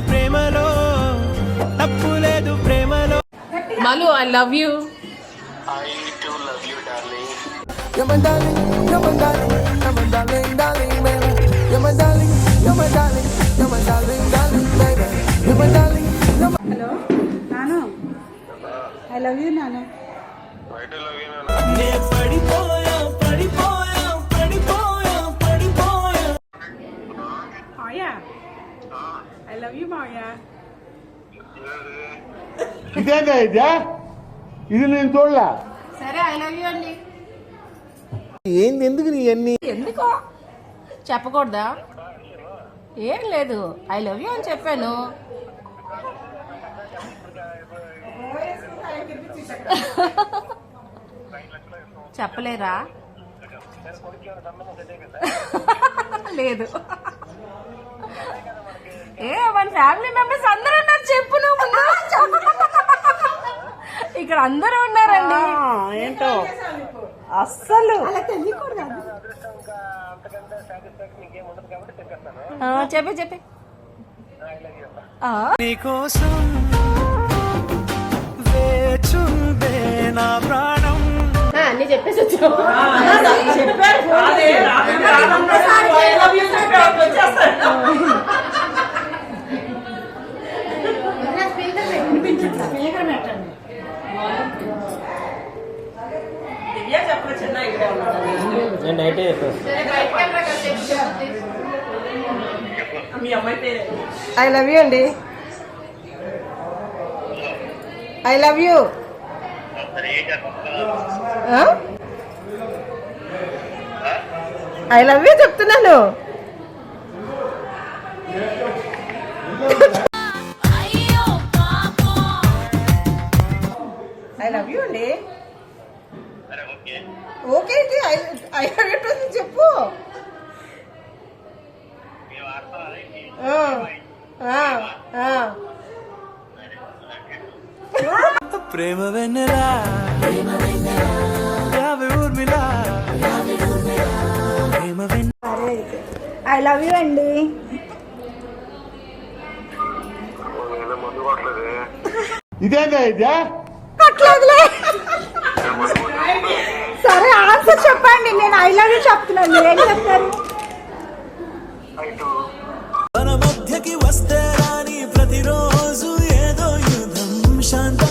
ప్రేమలో తప్పు లేదు ప్రేమలో. Malu, I love you. I too love you, darling. You're my darling, you're my darling, you're my darling, darling, baby. You're my darling, you're my darling, you're my darling, darling, baby. You're my darling, you're my... hello నాను, I love you నాను. I too love you, Nana. నే పడిపోయా పడిపోయా పడిపోయా పడిపోయా. మాయా, I love you మాయా. ఇదేంటా ఇదే? ఇది నేను చూడలే. సరే, ఐ లవ్ యూ అండి. ఏంది ఎందుకు నీ అన్ని? ఎందుకో చెప్పకూడదా? ఏం లేదు, ఐ లవ్ యూ అని చెప్పాను. చెప్పలేరా? లేదు. ఏ మన ఫ్యామిలీ మెంబర్స్ అందరూ ఉన్నారు, చెప్పు నువ్వు ముందు. ఇక్కడ అందరూ ఉన్నారండి. ఏంటో అస్సలు చెప్పి చెప్పి. నీకోసం వేచుందే నా ప్రాణం. అన్ని చెప్పేసి వచ్చావు. ఐ లవ్ యూ అండి. I love you. I love you చెప్తున్నాను. ఐ లవ్ యూ అండి. ఓకే అండి, ఐ లవ్ యూ చెప్పు. ప్రేమ వెన్నెలా యావే ఊర్మిళా. ప్రేమ వెన్నెలా. ఐ లవ్ యూ అండి. నేను ముందు కొట్టలేదే. ఇదేంటా ఇదే? అట్లేదులే. సరే, ఆన్సర్ చెప్పండి. నేను ఐ లవ్ యూ చెప్తున్నాను, మీరేం చెప్తారు? I too. మన మధ్యకి వస్తే రాని ప్రతిరోజు ఏదో యుద్ధం శాంత